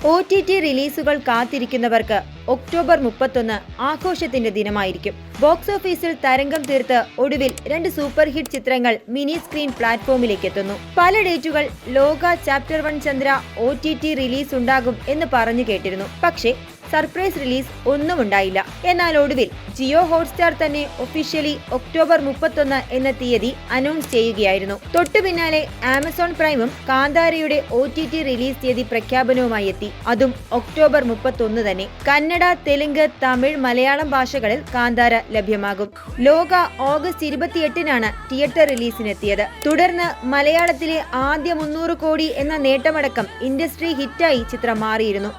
OTT റിലീസുകൾ കാത്തിരിക്കുന്നവർക്ക് October 31 ആഘോഷത്തിന്റെ ദിനമായിരിക്കും. Box ഓഫീസിൽ തരംഗം തീർത്ത് ഒടുവിൽ 2 സൂപ്പർ ഹിറ്റ് ചിത്രങ്ങൾ മിനി സ്ക്രീൻ പ്ലാറ്റ്ഫോമിലേക്ക് എത്തുന്നു. പല ഡേറ്റുകൾ ലോക ചാപ്റ്റർ 1 ചന്ദ്ര OTT റിലീസ് ഉണ്ടാകും എന്ന് പറഞ്ഞു കേട്ടിരുന്നു. പക്ഷേ സർപ്രൈസ് റിലീസ് ഒന്നും ഉണ്ടായില്ല. എന്നാൽ ഒടുവിൽ ജിയോ ഹോട്ട്സ്റ്റാർ തന്നെ ഒഫീഷ്യലി ഒക്ടോബർ 31 എന്ന തീയതി അനൗൺസ് ചെയ്യുകയായിരുന്നു. തൊട്ടു പിന്നാലെ ആമസോൺ പ്രൈമും കാന്താരയുടെ OTT റിലീസ് തീയതി പ്രഖ്യാപനവുമായി എത്തി. അതും ഒക്ടോബർ 31 തന്നെ. കന്നഡ, തെലുങ്ക്, തമിഴ്, മലയാളം ഭാഷകളിൽ കാന്താര ലഭ്യമാകും. ലോക ഓഗസ്റ്റ് 28-നാണ് തിയേറ്റർ റിലീസിനെത്തിയത്. തുടർന്ന് മലയാളത്തിലെ ആദ്യ 300 കോടി എന്ന നേട്ടമടക്കം ഇൻഡസ്ട്രി ഹിറ്റായി ചിത്രം മാറിയിരുന്നു.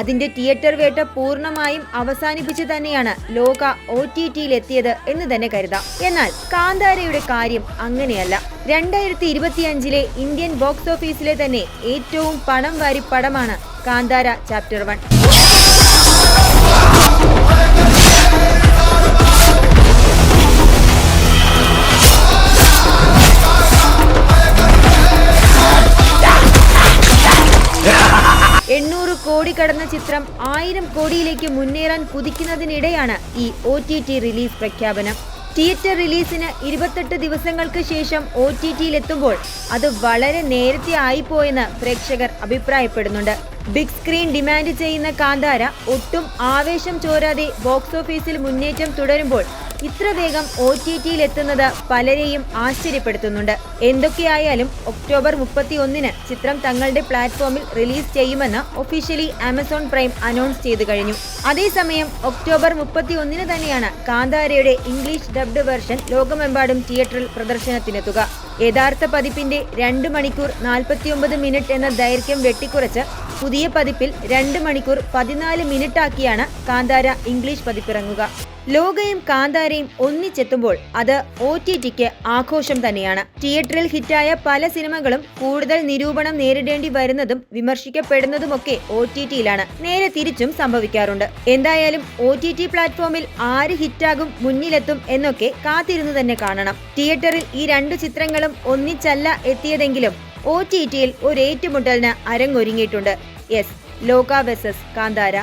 അതിന്റെ തിയേറ്റർ വേട്ട പൂർണ്ണമായും അവസാനിപ്പിച്ച് തന്നെയാണ് ലോക OTT-യിലെത്തിയത് എന്ന് തന്നെ കരുതാം. എന്നാൽ കാന്താരയുടെ കാര്യം അങ്ങനെയല്ല. 2025-ലെ ഇന്ത്യൻ ബോക്സ് ഓഫീസിലെ തന്നെ ഏറ്റവും പണം വാരി പടമാണ് കാന്താര ചാപ്റ്റർ 1. കോടി കടന്ന ചിത്രം 1000 കോടിയിലേക്ക് മുന്നേറാൻ കുതിക്കുന്നതിനിടെയാണ് ഈ OTT റിലീസ് പ്രഖ്യാപനം. തിയേറ്റർ റിലീസിന് 28 ദിവസങ്ങൾക്ക് ശേഷം OTT-യിലെത്തുമ്പോൾ അത് വളരെ നേരത്തെ ആയിപ്പോയെന്ന് പ്രേക്ഷകർ അഭിപ്രായപ്പെടുന്നുണ്ട്. ബിഗ് സ്ക്രീൻ ഡിമാൻഡ് ചെയ്യുന്ന കാന്താര ഒട്ടും ആവേശം ചോരാതെ ബോക്സ് ഓഫീസിൽ മുന്നേറ്റം തുടരുമ്പോൾ ഇത്ര വേഗം OTT-യിലെത്തുന്നത് പലരെയും ആശ്ചര്യപ്പെടുത്തുന്നുണ്ട്. എന്തൊക്കെയായാലും ഒക്ടോബർ 31-ന് ചിത്രം തങ്ങളുടെ പ്ലാറ്റ്ഫോമിൽ റിലീസ് ചെയ്യുമെന്ന് ഒഫീഷ്യലി ആമസോൺ പ്രൈം അനൗൺസ് ചെയ്തു കഴിഞ്ഞു. അതേസമയം ഒക്ടോബർ 31-ന് തന്നെയാണ് കാന്താരയുടെ ഇംഗ്ലീഷ് ഡബ്ഡ് വെർഷൻ ലോകമെമ്പാടും തിയേറ്ററിൽ പ്രദർശനത്തിനെത്തുക. യഥാർത്ഥ പതിപ്പിന്റെ 2 മണിക്കൂർ 49 മിനിറ്റ് എന്ന ദൈർഘ്യം വെട്ടിക്കുറച്ച് പുതിയ പതിപ്പിൽ 2 മണിക്കൂർ 14 മിനിറ്റ് ആക്കിയാണ് കാന്താര ഇംഗ്ലീഷ് പതിപ്പിറങ്ങുക. ലോകയും കാന്താരയും ഒന്നിച്ചെത്തുമ്പോൾ അത് OTT-ക്ക് ആഘോഷം തന്നെയാണ്. തിയേറ്ററിൽ ഹിറ്റായ പല സിനിമകളും കൂടുതൽ നിരൂപണം നേരിടേണ്ടി വരുന്നതും വിമർശിക്കപ്പെടുന്നതുമൊക്കെ OTT-യിലാണ്. നേരെ തിരിച്ചും സംഭവിക്കാറുണ്ട്. എന്തായാലും OTT പ്ലാറ്റ്ഫോമിൽ ആര് ഹിറ്റാകും, മുന്നിലെത്തും എന്നൊക്കെ കാത്തിരുന്നു തന്നെ കാണണം. തിയേറ്ററിൽ ഈ 2 ചിത്രങ്ങളും ഒന്നിച്ചല്ല എത്തിയതെങ്കിലും OTT-യിൽ ഒരു ഏറ്റുമുട്ടലിന് അരങ്ങൊരുങ്ങിയിട്ടുണ്ട്. യെസ്, ലോക vs കാന്താര.